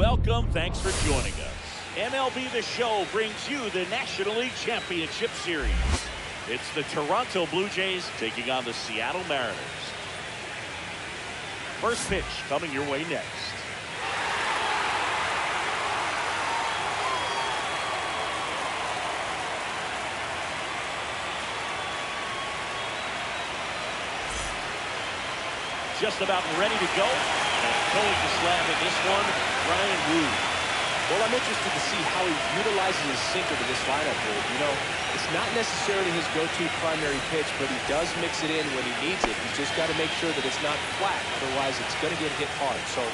welcome. Thanks for joining us. MLB The Show brings you the National League Championship Series. It's the Toronto Blue Jays taking on the Seattle Mariners. First pitch coming your way next. Just about ready to go. And going to slam in this one, Ryan Wood. Well, I'm interested to see how he utilizes his sinker to this lineup here. You know, it's not necessarily his go-to primary pitch, but he does mix it in when he needs it. He's just got to make sure that it's not flat. Otherwise, it's going to get hit hard. So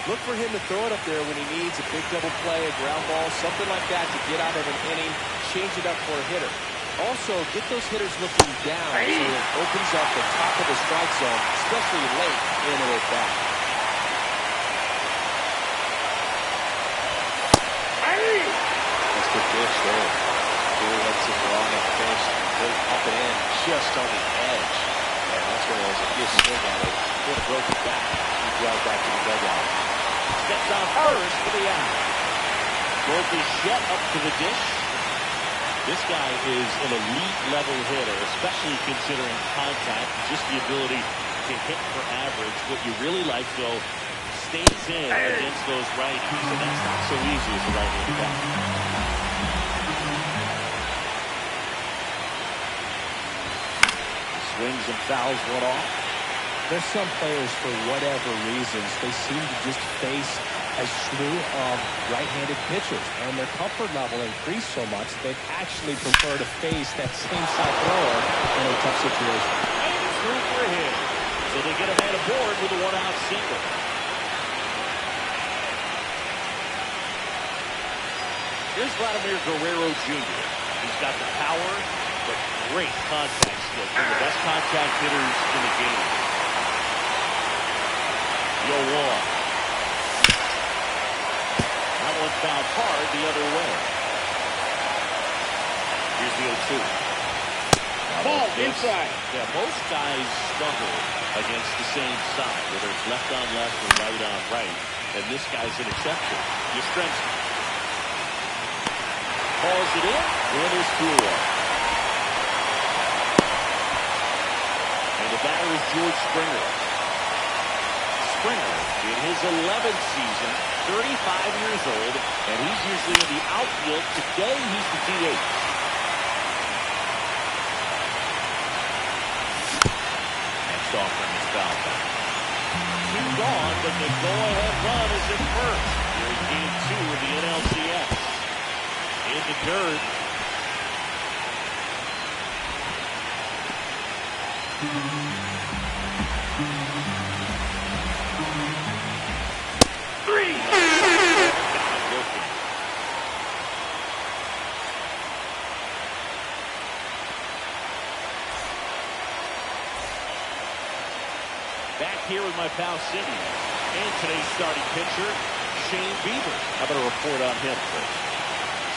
look for him to throw it up there when he needs a big double play, a ground ball, something like that to get out of an inning, change it up for a hitter. Also, get those hitters looking down so it opens up the top of the strike zone, especially late in an at-bat. That's good pitch there. Really lets it long at first. Goes up and in, just on the edge. And that's where there's a good swing at it. Could have broken back. He drives back to the dugout. Steps on first for the out. Bichette up to the dish. This guy is an elite level hitter, especially considering contact, just the ability to hit for average. What you really like, though, stays in against those righties, and that's not so easy as a right-handed batter. Swings and fouls one off. There's some players, for whatever reasons, they seem to just face a slew of right-handed pitchers, and their comfort level increased so much they actually prefer to face that same side thrower in a tough situation. And it's through for a hit. So they get a man aboard with a one-out single. Here's Vladimir Guerrero Jr. He's got the power, but great contact skill. One of the best contact hitters in the game. 0-1. That one fouled hard the other way. Here's the 0-2. Ball inside. Yeah, most guys struggle against the same side, whether it's left on left or right on right. And this guy's an exception. Yastrzemski calls it in. And is 2-1. And the batter is George Springer. Springer in his 11th season, 35 years old, and he's usually in the outfield. Today, he's the DH. Next offering is foul back. 2 gone, but the go-ahead run is at first. Here in Game 2 of the NLCS. In the dirt. Back here with my pal City. And today's starting pitcher, Shane Bieber. How about a report on him first?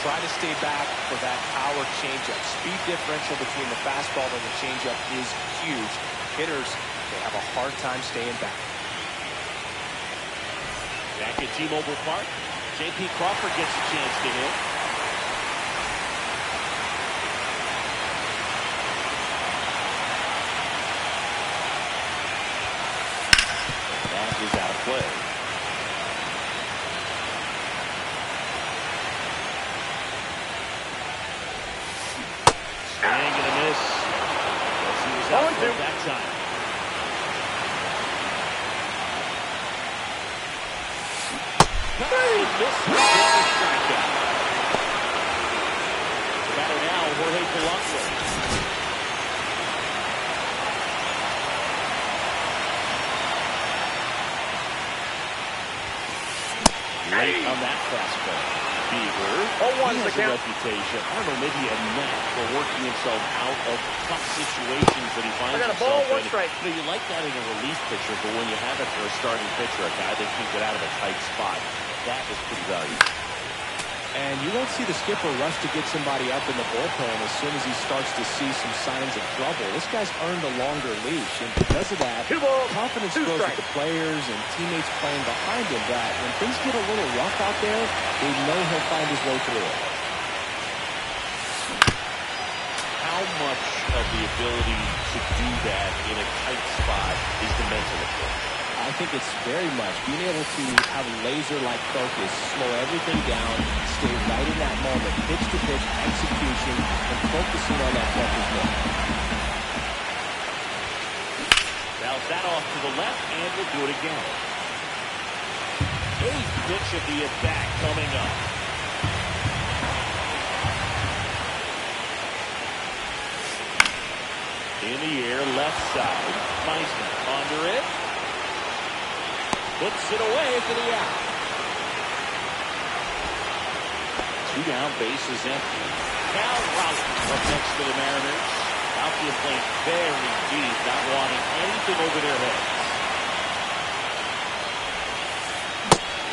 Try to stay back for that power changeup. Speed differential between the fastball and the changeup is huge. Hitters, they have a hard time staying back. Back at T-Mobile Park, J.P. Crawford gets a chance to hit. That is out of play. Swing and a miss. As he was out there that time. He missed the strikeout. The batter now, Jorge Polanco. Late on that fastball. Bieber. He has a reputation. I don't know, maybe a knack for working himself out of tough situations that he finds himself in. You know, you like that in a relief pitcher, but when you have it for a starting pitcher, a guy that can get out of a tight spot, that is pretty valuable. And you won't see the skipper rush to get somebody up in the bullpen as soon as he starts to see some signs of trouble. This guy's earned a longer leash, and because of that, confidence grows with the players and teammates playing behind him. That when things get a little rough out there, they know he'll find his way through it. How much of the ability to do that in a tight spot is the mental approach? I think it's very much being able to have a laser-like focus, slow everything down, stay right in that moment, pitch-to-pitch execution, and focusing on that catcher's mitt. Bounce that off to the left, and we'll do it again. Eighth pitch of the at-bat coming up. In the air, left side. Meisner under it. Puts it away for the out. 2 down, bases empty. Cal Raleigh up next for the Mariners. Outfield playing very deep, not wanting anything over their heads.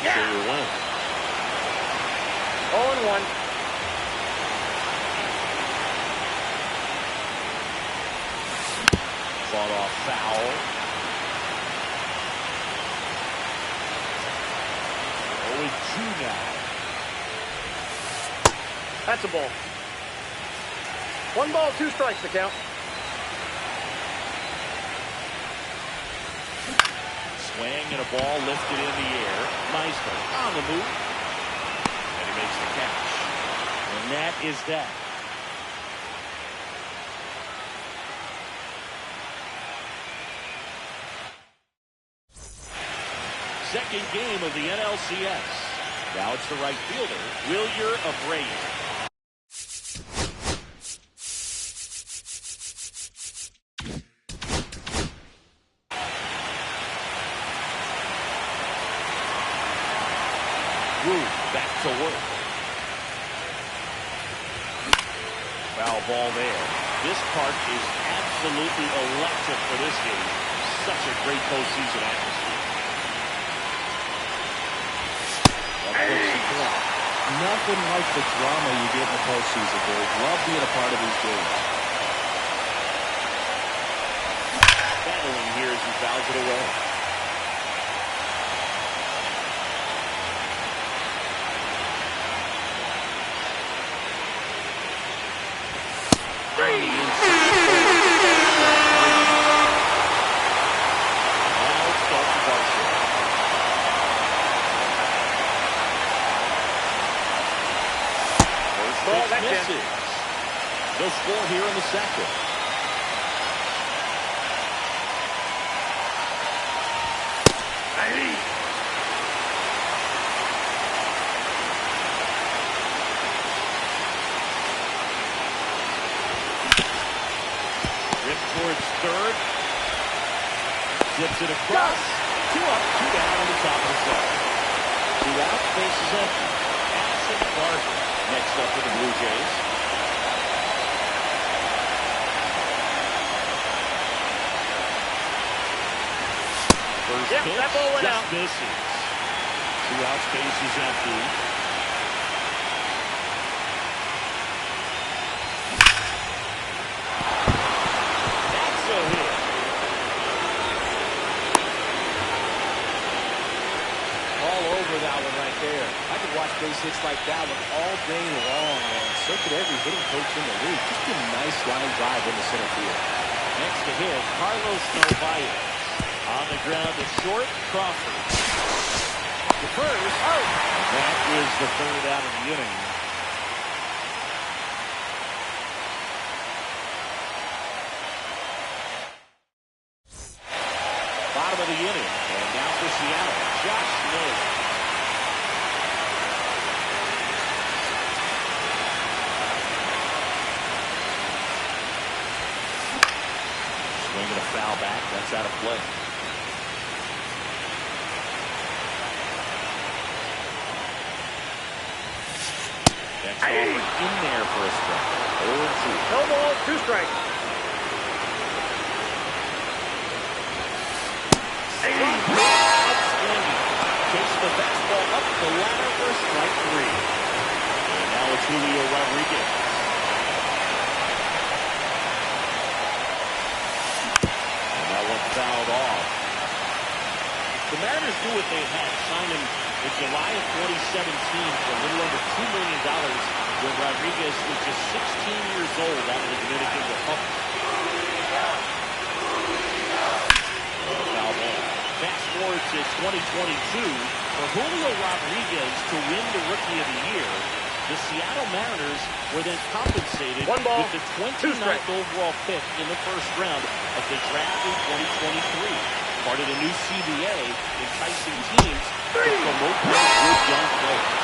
Yeah. So your win. 0-1. Fought off foul. 0-2 now. That's a ball. 1 ball, 2 strikes to count. Swing and a ball lifted in the air. Meisner on the move. And he makes the catch. And that is that. Second game of the NLCS. Now it's the right fielder, Wilyer Abreu. Back to work. Foul ball there. This part is absolutely electric for this game. Such a great postseason atmosphere. Nothing like the drama you get in the postseason, Dave. Love being a part of these games. Battling here as he fouls it away. Misses. No score here in the second. Rip towards third. Zips it across. 2 up, 2 down on the top of the second. 2 out, bases empty. Addison Gardner next up for the Blue Jays. First pitch, that ball went out. Misses. 2 outs, bases empty. That's a hit. All over that one right there. I could watch base hits like that one all day long, and so could every hitting coach in the league. Just a nice line drive in the center field. Next to hit, Carlos Narvaez. On the ground to short, Crawford. The first, out. That is the third out of the inning. Bottom of the inning, and now for Seattle, Josh Miller. Swinging a foul back, that's out of play. Next offering in there for a strike. 0-2. No ball, 2 strikes. Outstanding. Takes the fastball up the ladder for strike 3. Julio Rodriguez. And that one fouled off. The Mariners do what they had, signing in July of 2017 for a little over $2 million when Rodriguez was just 16 years old out of the Dominican Republic. Foul ball. Fast forward to 2022. For Julio Rodriguez to win the Rookie of the Year, the Seattle Mariners were then compensated with the 29th overall pick in the first round of the draft in 2023. Part of the new CBA, enticing teams to promote their good young players.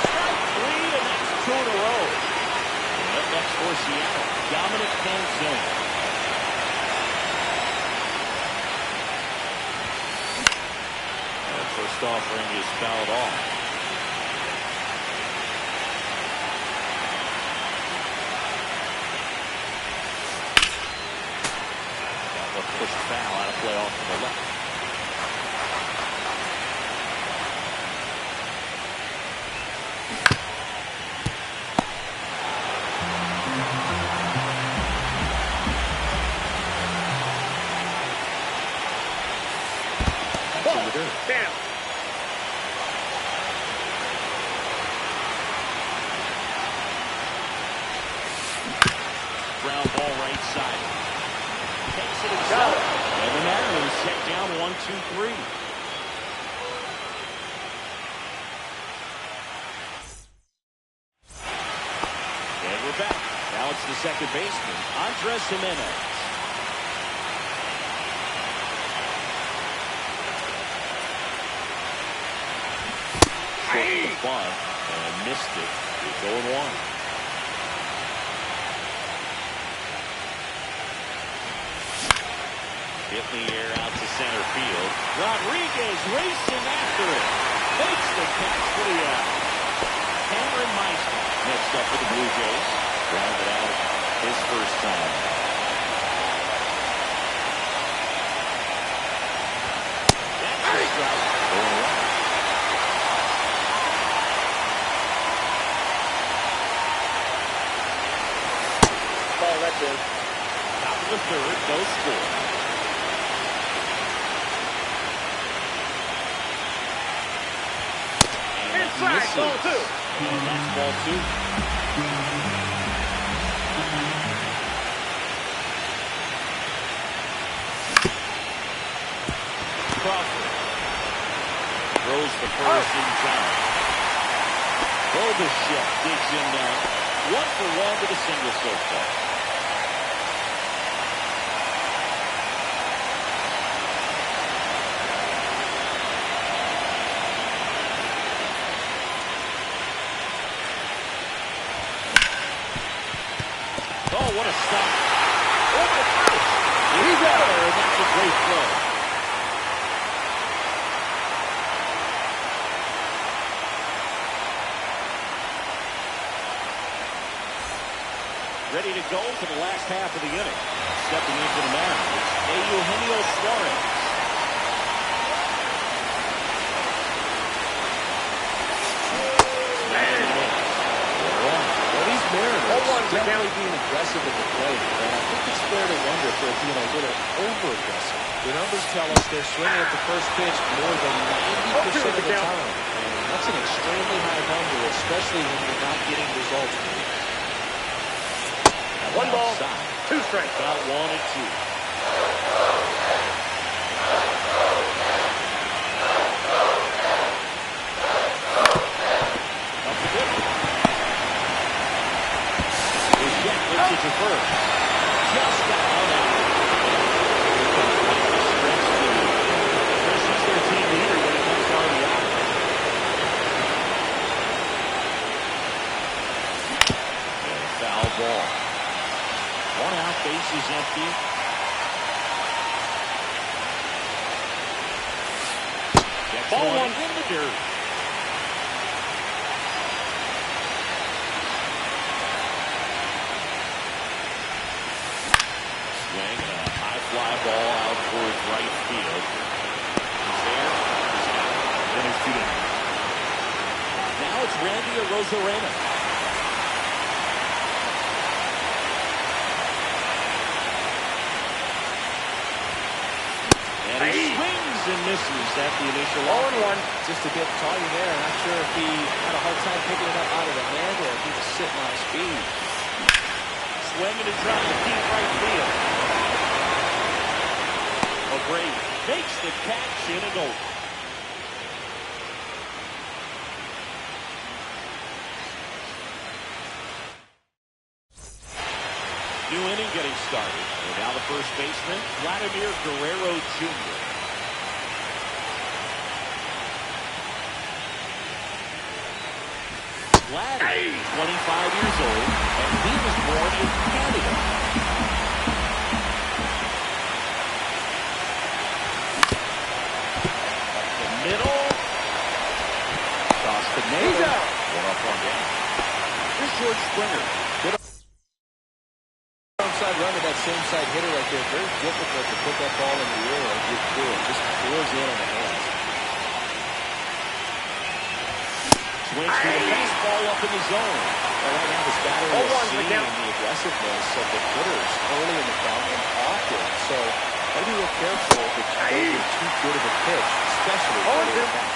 Strike three, and that's 2 in a row. And up next for Seattle, Dominic Canzone. First offering is fouled off. That one pushed foul out of play off to the left. Damn. Ground ball right side. Takes it himself. And the Mariners set down 1-2-3. And we're back. Now it's the second baseman, Andres Gimenez. Short the bunt and missed it. It's 0-1. Hit in the air out to center field. Rodriguez racing after it. Makes the catch for the out. Cameron Meister next up for the Blue Jays. Grounded out his first time. That's a strike. 0-1. Ball, that's it. Top of the third, no score. Inside, ball 2. And that's ball 2. Crawford throws the first in time. Bobachek digs in now. 1 for 1 with a single so far. Oh, what a stop. Over first. He's out there, and that's a great throw. Ready to go for the last half of the inning. Stepping in for the Mariners, Eugenio Suarez. Mariners definitely being aggressive at the plate, and I think it's fair to wonder if they're being a little over-aggressive. The numbers tell us they're swinging at the first pitch more than 90% of the time, and that's an extremely high number, especially when you're not getting results. 1 ball, 2 strikes. About 1 and 2. To first. Just got out of it. Stretch their team leader when it comes down to the out. And a foul ball. 1 out, base is empty. Gets ball 1 in the dirt. Fly ball out towards right field. He's there. He's out. Then he's 2 down. Now it's Randy Arozarena. misses at the initial 0-1. Just a bit tawny there. Not sure if he had a hard time picking it up out of the hand or if he was sitting on his feet. Swinging and drive, deep right field. O'Brady makes the catch in and over. New inning getting started. And now the first baseman, Vladimir Guerrero Jr. Vlad, 25 years old, and he was born in Canada. Up the middle. Across the middle. He's out. 1-1 down. Here's George Springer. Onside run to that same side hitter right there. Very difficult to put that ball in the air or get through it. Just pours in on the hands. Swings to the baseball up in the zone. Well, right now this batter is 0-1 seeing down. the aggressiveness of the hitters early in the count and often. So gotta be real careful that you don't get too good of a pitch, especially early in the count.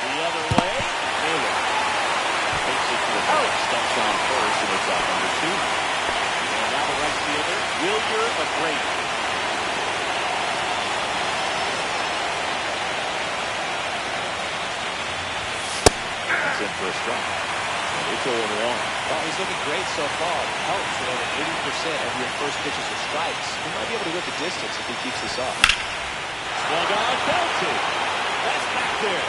The other way. Taylor takes it to the first. Steps on first, and it's out number 2. And now the right fielder, Wilyer O'Brady. It's in for a strike. And it's 0-1. Well, he's looking great so far. Helps with over 80% of your first pitches are strikes. He might be able to go the distance if he keeps this up. Swung on, belted. That's back there.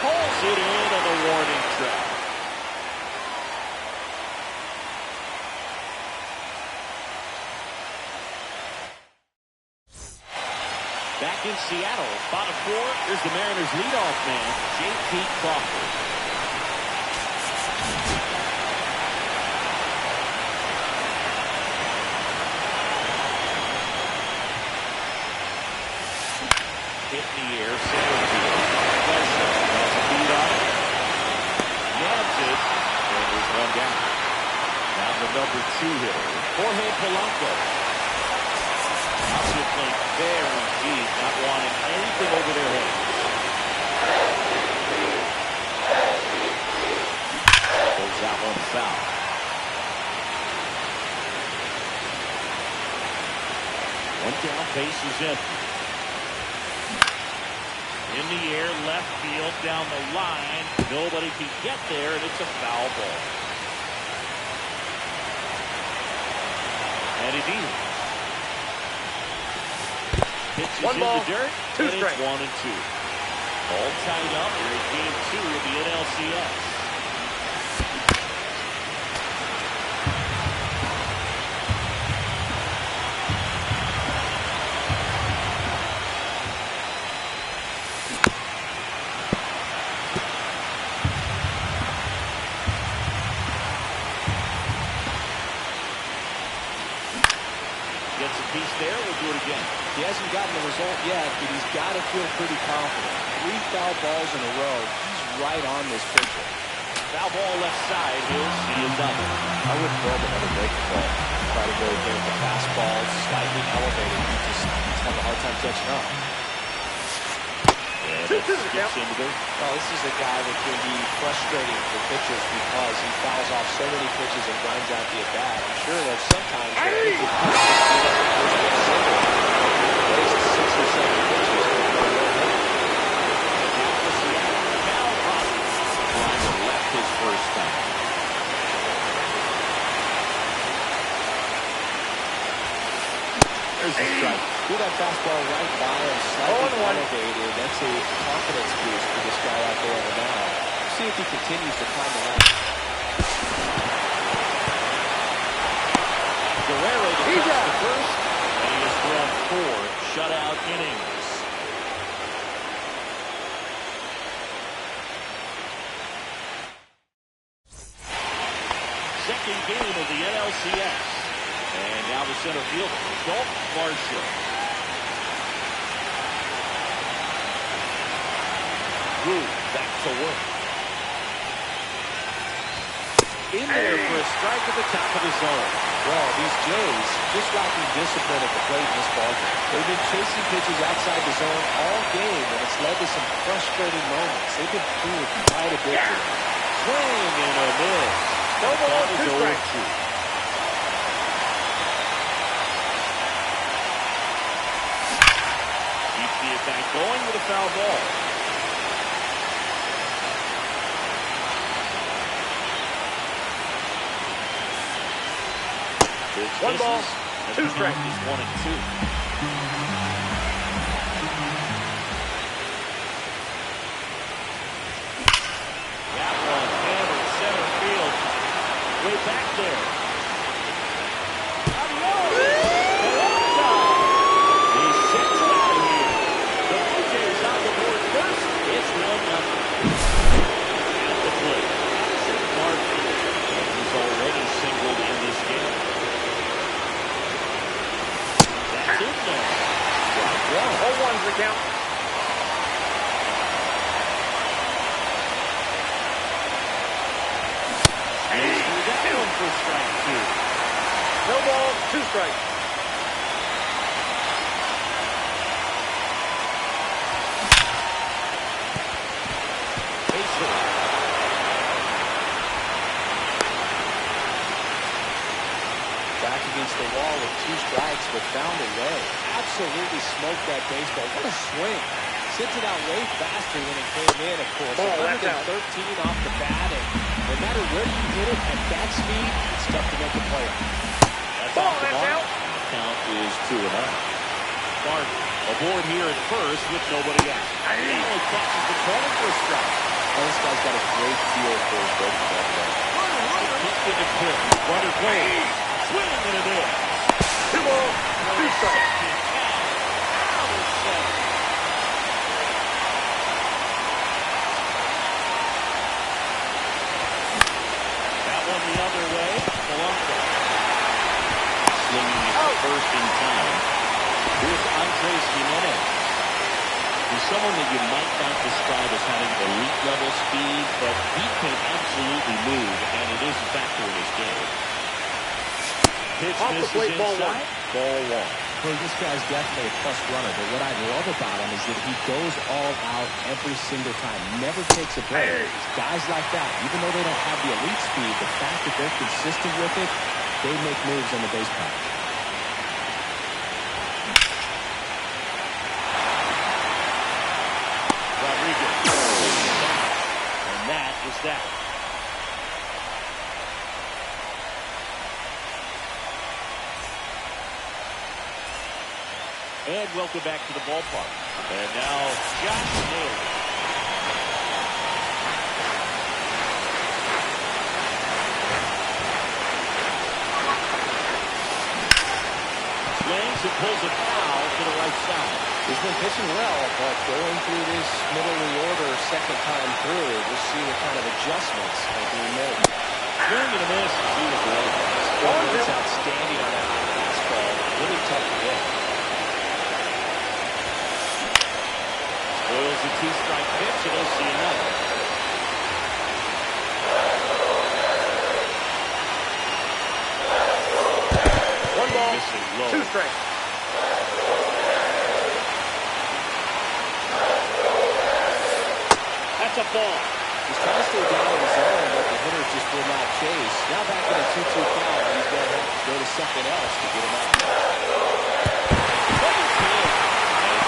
Pulls it in on the warning track. Back in Seattle, bottom 4, here's the Mariners' leadoff man, J.P. Crawford. Hit in the air, center field. Pleasure has a beat on it. Nabs it, and there's one down. Now the number 2 hitter, Jorge Polanco. Outfield playing very deep, not wanting anything over their heads. Pulls that one foul. One down, base is empty. In the air, left field, down the line. Nobody can get there, and it's a foul ball. And he deals. Pitches One in ball, the dirt, 2 and strikes. it's 1-2. All tied up here in Game 2 of the NLCS. Gets a piece there, we'll do it again. He hasn't gotten the result yet, but he's got to feel pretty confident. 3 foul balls in a row. He's right on this pitcher. Foul ball left side, he'll see another. I wouldn't throw him another breaking ball. Try to go there with the fastball slightly elevated. He's having a hard time catching up. And 2-2 it skips count. into the... Well, this is a guy that can be frustrating for pitchers because he fouls off so many pitches and grinds out the at-bat. I'm sure there's sometimes that he can punch the speed up the first base single. Waste 6 or 7 pitches before he hit. Now for Seattle, Cal Rogers. Driver left his first time. There's the strike. Threw that fastball right by him, slightly 0-1. elevated. That's a confidence boost for this guy out there on the mound. See if he continues to climb the ladder. Guerrero He's gets out. the first, and he has thrown 4 shutout innings. Second game of the NLCS. And now the center fielder, Dalton Varsho. Drew back to work. In there for a strike at the top of the zone. Well, these Jays just lacking discipline at the plate in this ballgame. They've been chasing pitches outside the zone all game, and it's led to some frustrating moments. They've been fooled quite a bit. Swing and a miss. No ball, 2 strikes. Keeps the attack going with a foul ball. One ball, 2 strikes. He's 1-2. That one hammered center field. Way back there. He sends it out here. The Blue Jays on the board first. It's 1-0. At the plate, Madison Martin. He's already singled in this game. That's it now. Well, 0-1's the count. He's through that one for strike 2. No ball, 2 strikes. Base hit. Back against the wall with 2 strikes, but found a way. Absolutely smoked that baseball. What a swing. Sent it out way faster than it came in, of course. Ball, that's out. 13 off the bat, and no matter where you hit it at that speed, it's tough to make a play on. That's Ball, off the that's mark. out. Count is 2-0. Martin aboard here at first with nobody out. He only catches the corner for a strike. Well, this guy's got a great feel for his breaking ball play. Keeps it clear. Runner goes. Swing and a miss. 2 balls, 2 strikes. Out of center. That one the other way. Polanco. Swinging at the first in time. Here's Andres Jimenez. He's someone that you might not describe as having elite level speed, but he can absolutely move, and it is a factor in his game. Pitch Off the misses plate, ball inside. 1. Ball 1. Well, this guy's definitely a plus runner, but what I love about him is that he goes all out every single time, never takes a break. Guys like that, even though they don't have the elite speed, the fact that they're consistent with it, they make moves on the base path. Rodriguez. And that is that. And welcome back to the ballpark. And now Josh Naylor. Swings and pulls a foul to the right side. He's been pitching well, but going through this middle of the order second time through, we'll see what kind of adjustments are being made. Swing and a miss. Beautiful. It's outstanding on that fastball. Really tough to hit. Spoils a 2-strike pitch, and he'll see another. One ball, Missing low. 2 strikes. That's a ball. He's trying to stay down in the zone, but the hitter just will not chase. Now back in a 2-2 count, he's going to have to go to something else to get him out.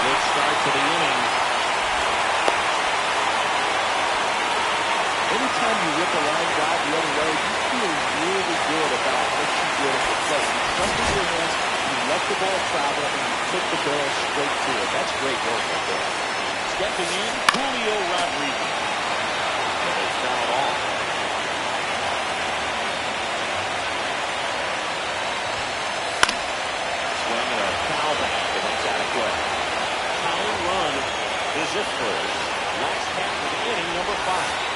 Good start to the inning. Anytime you rip a line drive the other way, you feel really good about what you did at the plate. You trusted your hands, you let the ball travel, and you took the barrel straight to it. That's great work right there. Stepping in, Julio Rodriguez. And they foul off. Swing and a foul back, and that's out of play. Tying run is at first. Last half of the inning, number 5.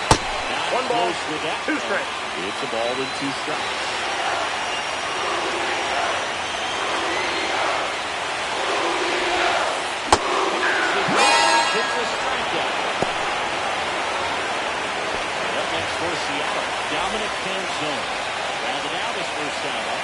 Now 1 ball, close with that 2 one. strikes. It's a ball and 2 strikes. It's a strikeout. And up next for Seattle, Dominic Canzone. Grounded first down up.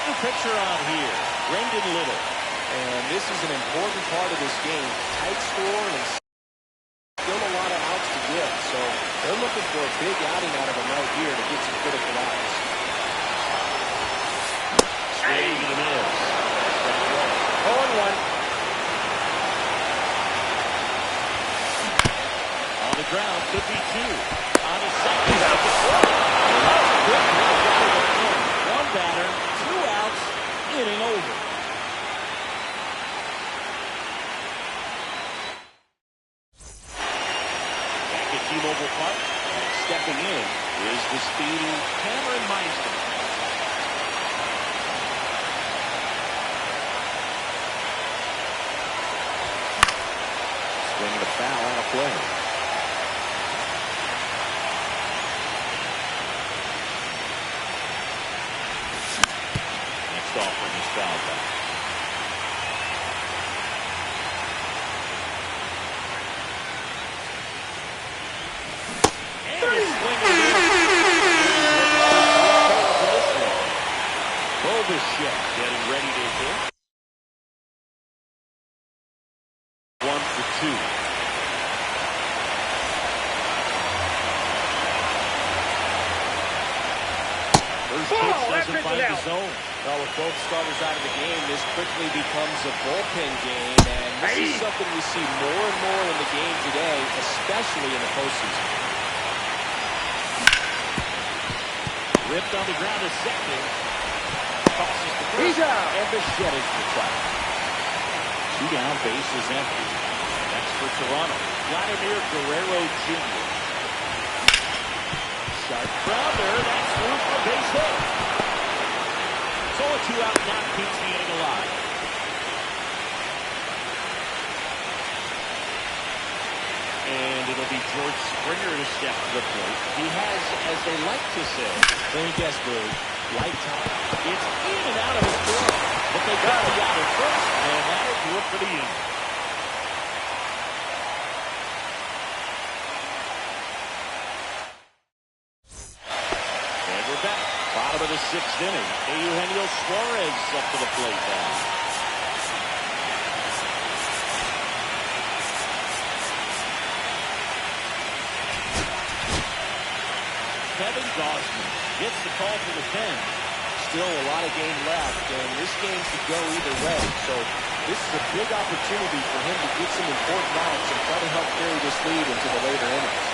The pitcher on here, Brendan Little. And this is an important part of this game. Tight score and still a lot of outs to give. So they're looking for a big outing out of him right here to get some critical outs. Swing and a miss. 0-1. On the ground, could be two. On his second. One batter, 2 outs, inning over. Back at T-Mobile Park, and stepping in is the speedy Cameron Meister. Swinging a foul on a play. Next offering is foul back. And a swing and a miss. Getting ready to hit. 1 for 2. First pitch doesn't find the zone. Well, with both starters out of the game, this quickly becomes a bullpen game, and this is something we see more and more in the game today, especially in the postseason. Ripped on the ground to second. Tosses the first, and Bichette is retired. 2 down, base is empty. Next for Toronto, Vladimir Guerrero Jr. Sharp grounder, that's through for a base hit. So a 2-out count keeps the inning alive. And it'll be George Springer to step to the plate. He has, as they like to say, Very desperate, light time. it's in and out of his glove. But they got the out at first, and that'll do it for the inning. And we're back. Bottom of the 6th inning. Eugenio Suarez up to the plate now. Kevin Gausman gets the call for the pen. Still a lot of game left, and this game could go either way. So this is a big opportunity for him to get some important outs and try to help carry this lead into the later innings.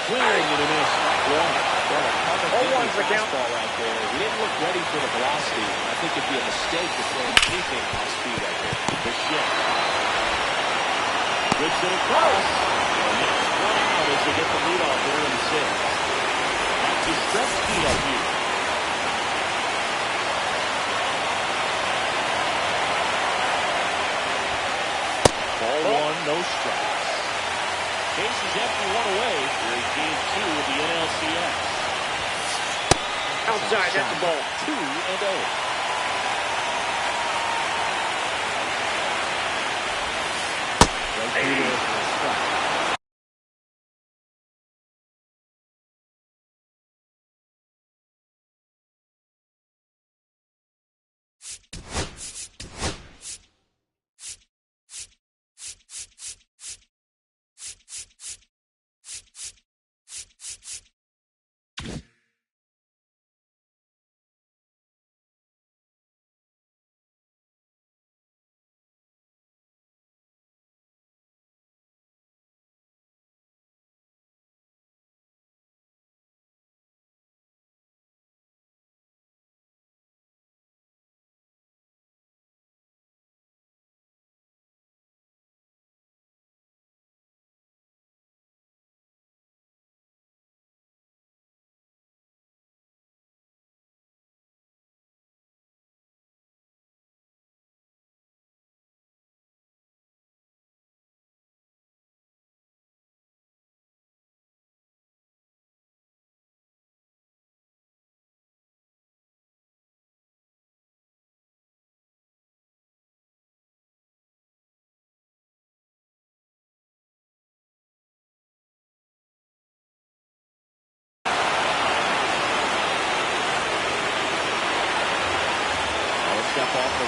Swing and a miss. Well, 0-1's the count. Right there. He didn't look ready for the velocity. I think it'd be a mistake to throw anything off speed right there. Bichette. Whips it across. And that's 1 out as they get the lead off there in the 6th. That's his stretch speed up here. Ball 1, no strikes. Base is empty, 1 away. Here in game 2 of the NLCS. Outside, that's the ball. 2-0. Right through there for a strike.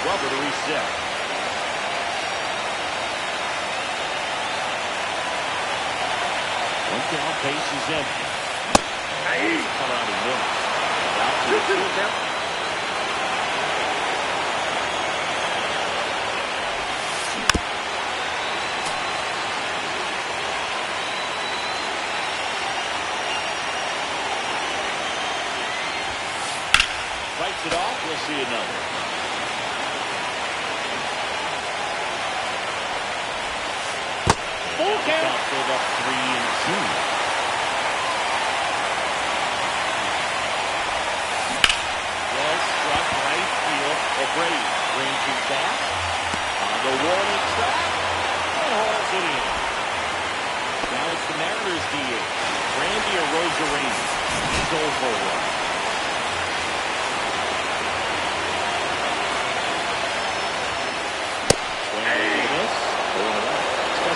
rubber to reset. One down, base is empty. Come on, he missed. Out to the 2 count. Fights it off. We'll see another. Full count. Filled up 3-2. Well struck right field. O'Brady ranging back on the warning track and hauls it in. Now it's the Mariners DH. Randy Arozarena. He's 0 for 1.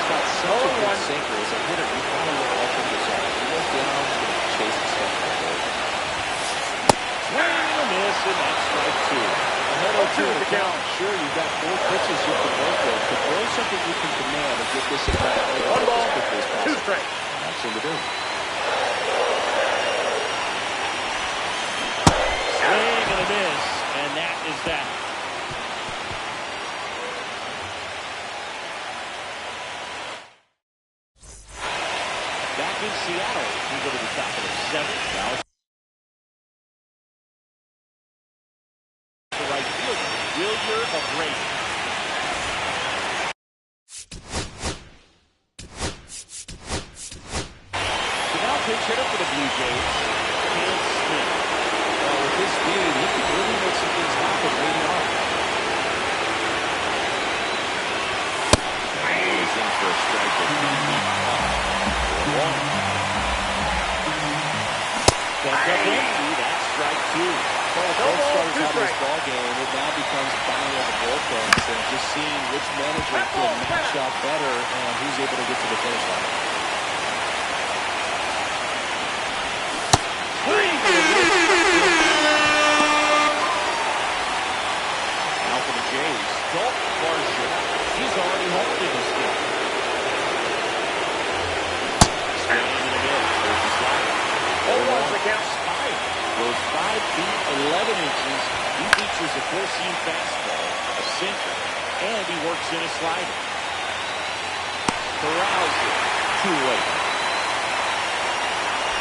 Got such a good sinker as a hitter. You kind of look up in the zone. You look down, you're going to chase the stuff for a swing and a miss, and that's strike 2. Ahead 0-2 the count. Sure, you've got 4 pitches you can work with, but throw something you can command and get this at bat as quickly as possible. 2 strikes. That's what to do. Swing and a miss, and that is that. Back in Seattle, we go to the top of the 7th. Now the right fielder, Wilyer O'Brady. So now pinch hitter for the Blue Jays, Cam Smith. With his speed, he can really make some things happen late on. He's in for a strike that can be caught. 1. Comes up empty. That's strike 2. Well, both starters out of this ball game, it now becomes battle of the bullpens and just seeing which manager can match up better and who's able to get to the finish line. Now for the Jays, Dalton Varsho. He's already home in this game. Goes 5 feet, 11 inches. He features a 4-seam fastball, a sinker, and he works in a slider. Corrals it. 2 late.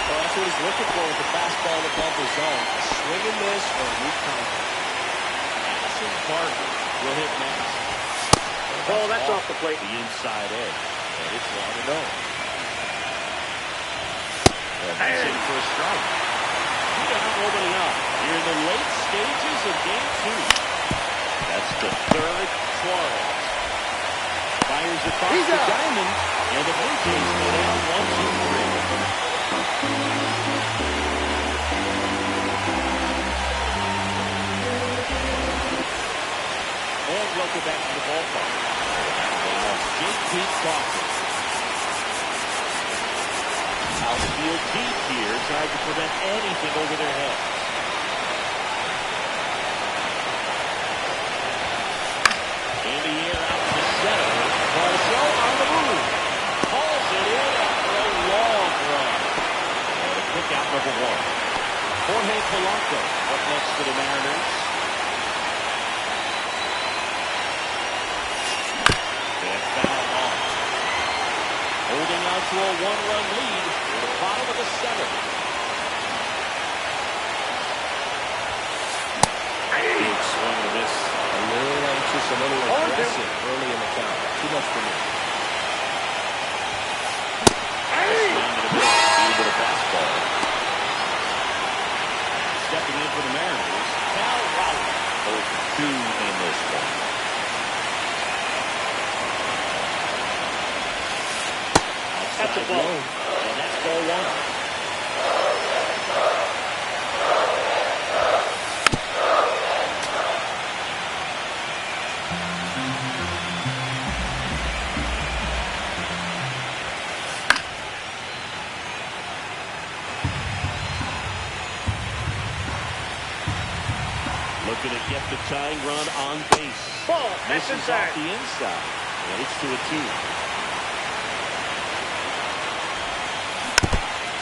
Well, that's what he's looking for with the fastball above the zone. A swing and miss or a weak contact. Madison Barker will hit next. Oh, that's off the plate. The inside edge. And it's 1-0. And that's in for a strike. Opening up here in the late stages of Game 2. That's the 3rd Suarez. Fires across the diamond, and the Blue Jays go down 1-2-3. And welcome back to the ballpark. Jake Pete Dawkins. Outfield deep here, trying to prevent anything over their heads. In the air out to center. Varsho on the move. Hauls it in after a long run. And a pick out number 1. Jorge Polanco up next for the Mariners. And foul off. Holding on to a 1-run lead. Bottom of the 7th. Big swing and a miss. A little anxious, a little aggressive early in the count. Too much for me. Swing and a miss. Even with a fastball. Stepping in for the Mariners, Cal Raleigh. 0-2 in this one. That's a blow. And that's ball 1. Looking to get the tying run on base. Ball. That's Misses inside. off the inside. And it's 2-2.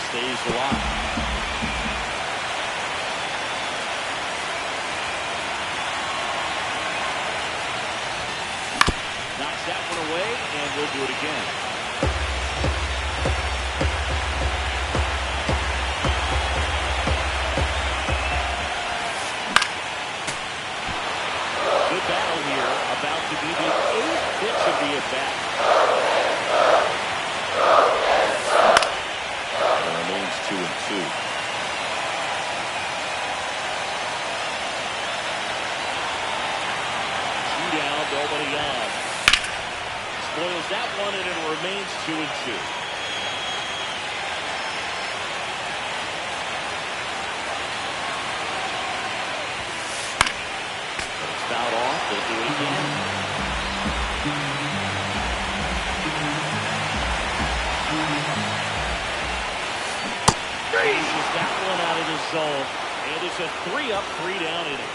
Stays alive. Knocks that one away, and we'll do it again. Good battle here, about to be the 8th pitch of the at-bat. It remains 2-2. Two down, nobody on. Spoils that one, and it remains 2-2. It's fouled off. They'll do it again. Races that one out of the zone, and it's a 3-up, 3-down inning.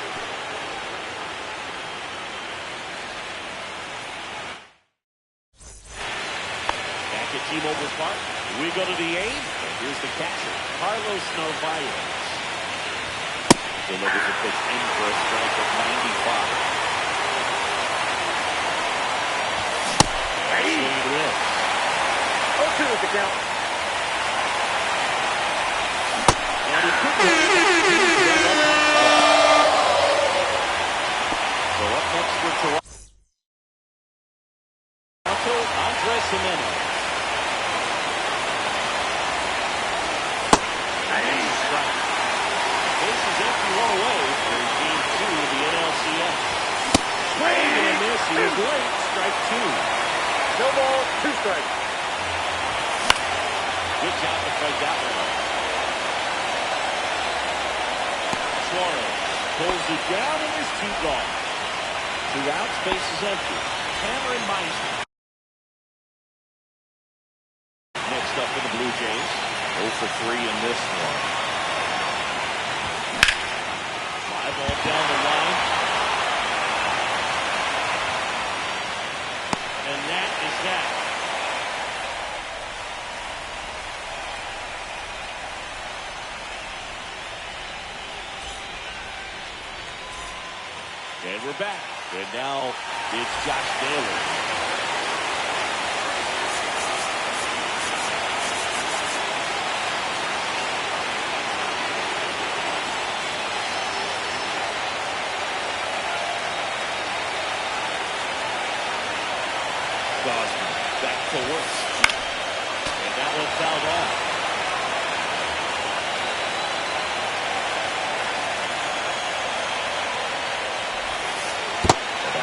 T-Mobile Park. We go to the 8th, and here's the catcher, Carlos Narvaez. Delivers a pitch in for a strike at 95. Swing and miss. 0-2 with the count. And he couldn't. So up next for Toronto, Andres Gimenez. One away for Game 2 of the NLCS. Swing and a miss. He was late. Strike 2. No ball, 2 strikes. Good job to fight that one up. Suarez pulls it down, and there's 2 gone. 2 outs, base is empty. Hammer and Meisner. Next up for the Blue Jays. 0 for 3 in this one. Ball down the line. And that is that. And we're back. And now it's Josh Naylor. Back to work. And that one fouled off.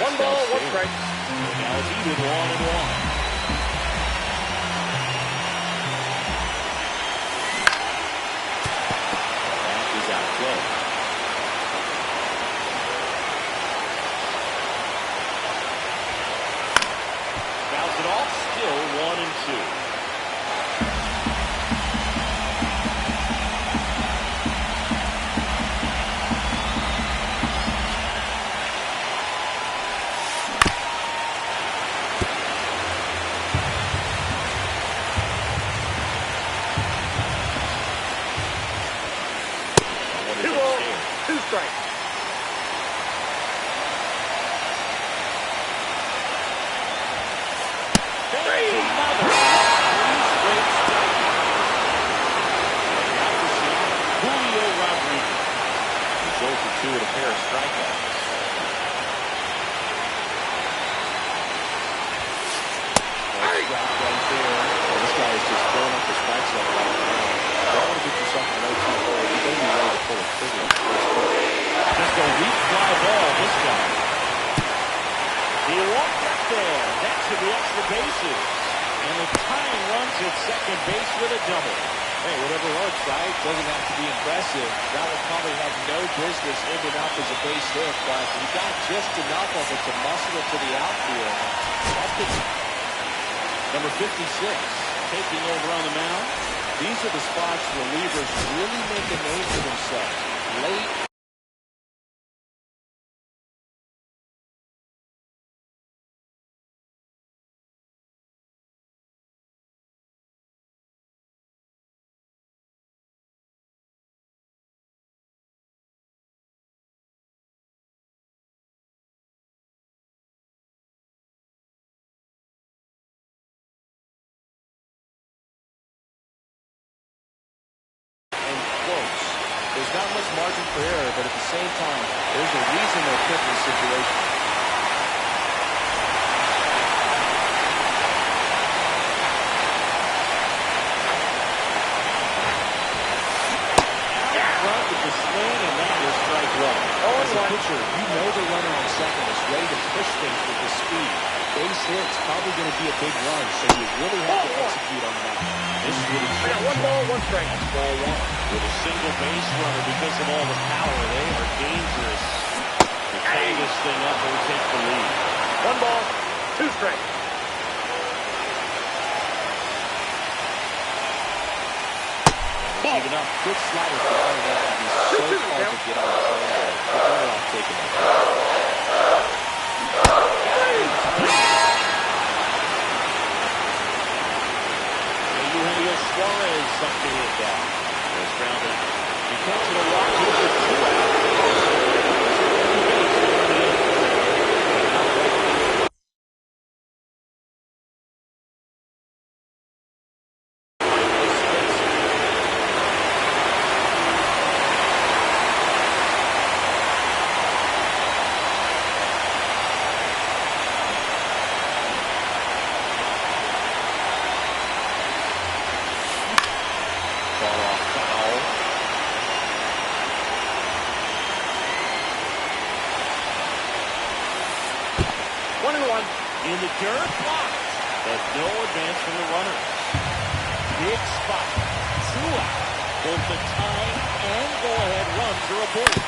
One ball, 1 strike. Now it's even 1-1. That is outplayed. Fouls it off. Still 1-2. Two balls, 2 strikes. Two with a pair of strikeouts. Right there. Well, this guy is just throwing up the strike zone right now. If you want to get yourself an 0-2 hole, you're going to be ready to pull a trigger. Just a weak fly ball, this guy. He walked up there. That's to the extra bases. And the tying runs at second base with a double. Hey, whatever works, right? Doesn't have to be impressive. That one probably had no business ending up as a base hit, but he got just enough of it to muscle it to the outfield. Number 56, taking over on the mound. These are the spots relievers really make a name for themselves. Late There's not much margin for error, but at the same time, there's a reason they're put in this situation. The swing, and that is strike one. As a pitcher, you know the runner on second is ready to push things with the speed. Base hit's probably going to be a big run, so you really have to execute on that. This is what I got 1 ball, 1 strike. That's ball one. With a single base runner, because of all the power, they are dangerous. To tie this thing up or take the lead. 1 ball, 2 strikes. Even up. Good slider down that can be so hard to get on the phone there. But better off taking it. Eugenio Suarez up to hit that. There's grounded. He catches it a walk. Here's a 2-out. In the dirt, blocked, but no advance from the runners. Big spot, 2 out. Both the tying and go-ahead runs are aboard.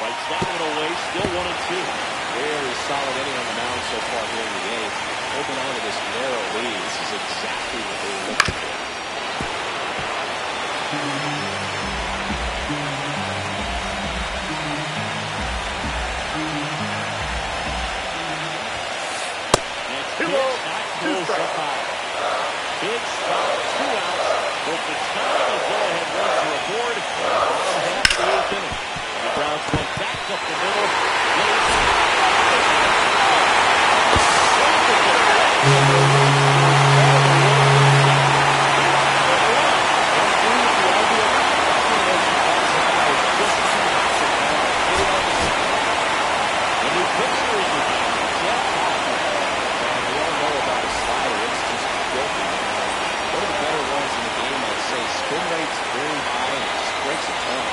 Fights that one away, still 1-2. Very solid inning on the mound so far here in the 8th. Holding on to this narrow lead. This is exactly what they were looking for. Big spot, 2 outs. Both the tying and go-ahead runs are aboard. Bottom half of the 8th inning. The Browns went back up the middle. Spin rate's very high and it just breaks a ton.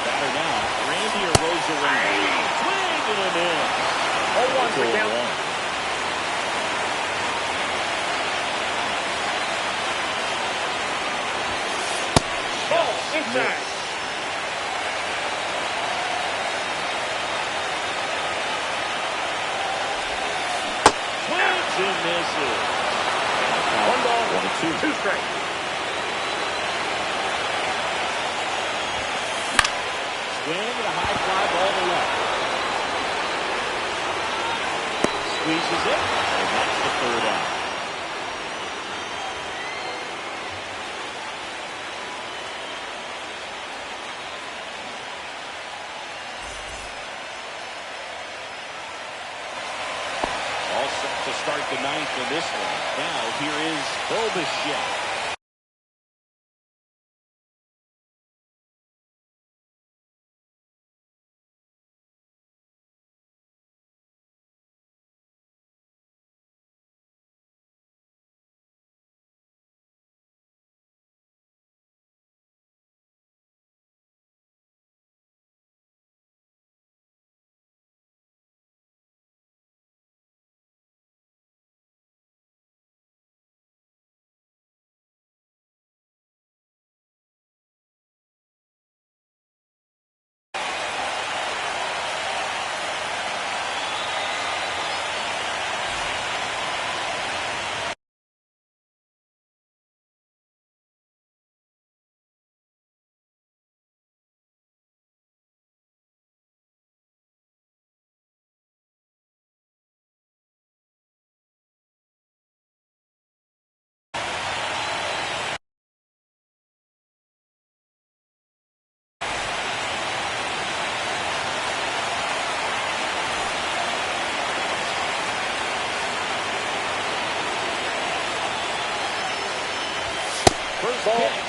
Batter now, Randy Arozarena. Swing and a miss. 0-1 for count. Ball, inside. Swings and misses. 1 ball, 2 strikes. Swing and a high fly ball to left. Squeezes it, and that's the 3rd out. All set to start the 9th in this one. Now here is Bichette.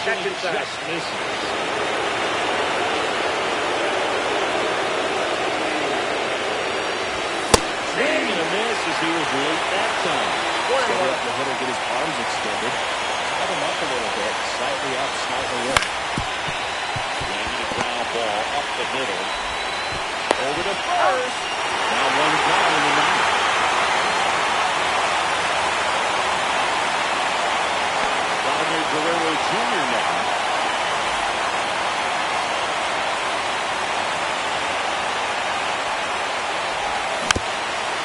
Catch inside. just misses. Swing and a miss as he was late that time. Let the hitter get his arms extended. Tied him up a little bit. Slightly up, slightly in. Swinging a ground ball up the middle. Over to first. Now one down in the ninth. Vladimir Guerrero Jr. now.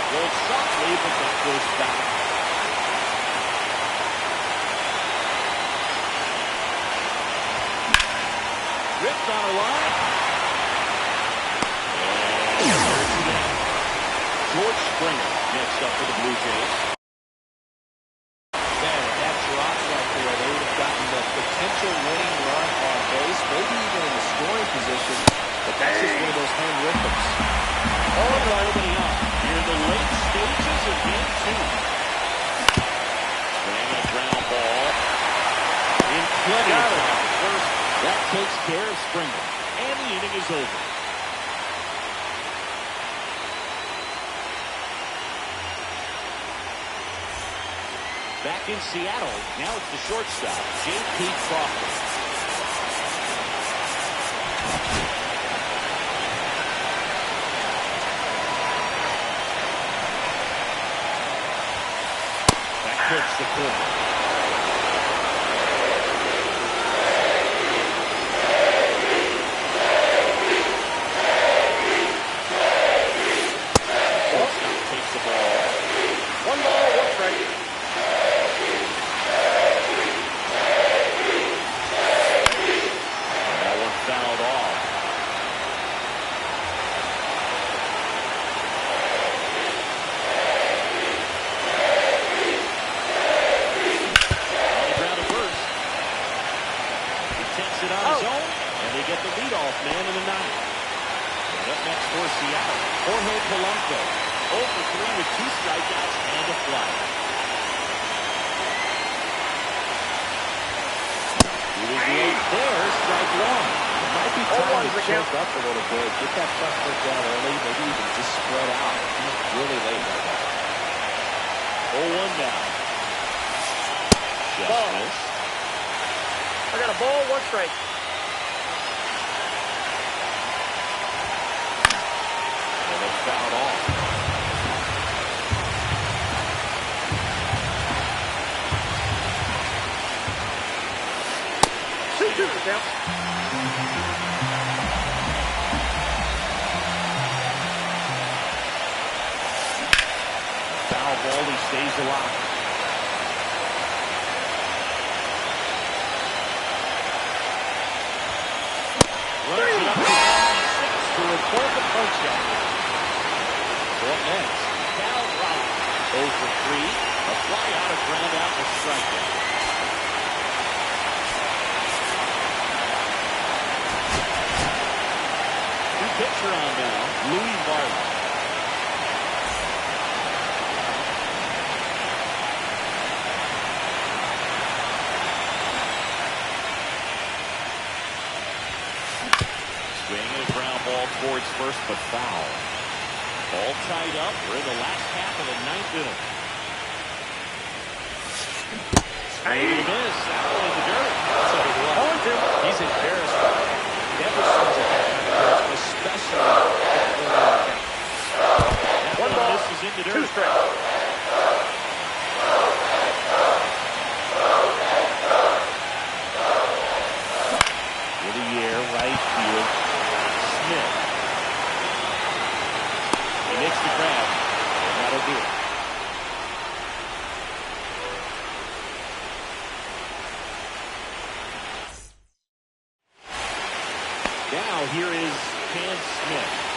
Rolled softly, but that goes back. Ripped on a line. George Springer next up for the Blue Jays. Man, if that drops right there, they would have gotten the potential winning run on base, maybe even in the scoring position. But that's just one of those home rhythms. All nobody out. Here in the late stages of game two. Swing a ground ball. In plenty of time. First, that takes care of Springer. And the inning is over. Back in Seattle, now it's the shortstop, J.P. Crawford. That hits the corner. Shortstop takes the ball. 1 ball, 1 strike. Fouled off. On the ground at first. He takes it on his own, and they get the leadoff man in the ninth. And up next for Seattle, Jorge Polanco. 0 for 3 with 2 strikeouts and a fly. He was late there, strike 1. Might be time to choke up a little bit, get that front foot down early, maybe even just spread out. He's really late right now. 0-1 now. Just Ball. missed. I got a ball, 1 strike. And it's fouled off. Two the count. Foul ball, he stays alive. Runs it up to 96 to report the punch out. So up next, Cal Raleigh. 0 for 3. A fly out, a ground out, a strikeout. Pitcher on now, Louis Varland. Swinging a ground ball towards first, but foul. All tied up. We're in the last half of the ninth inning. Swing and a miss. That one in the dirt. That's a big one. He's embarrassed. Never seems like that kind of pitch, especially That 1 ball, misses in the 2 dirt. strikes. With the air, right field. Smith. He makes the grab, and that'll do it. Now here is Cam Smith.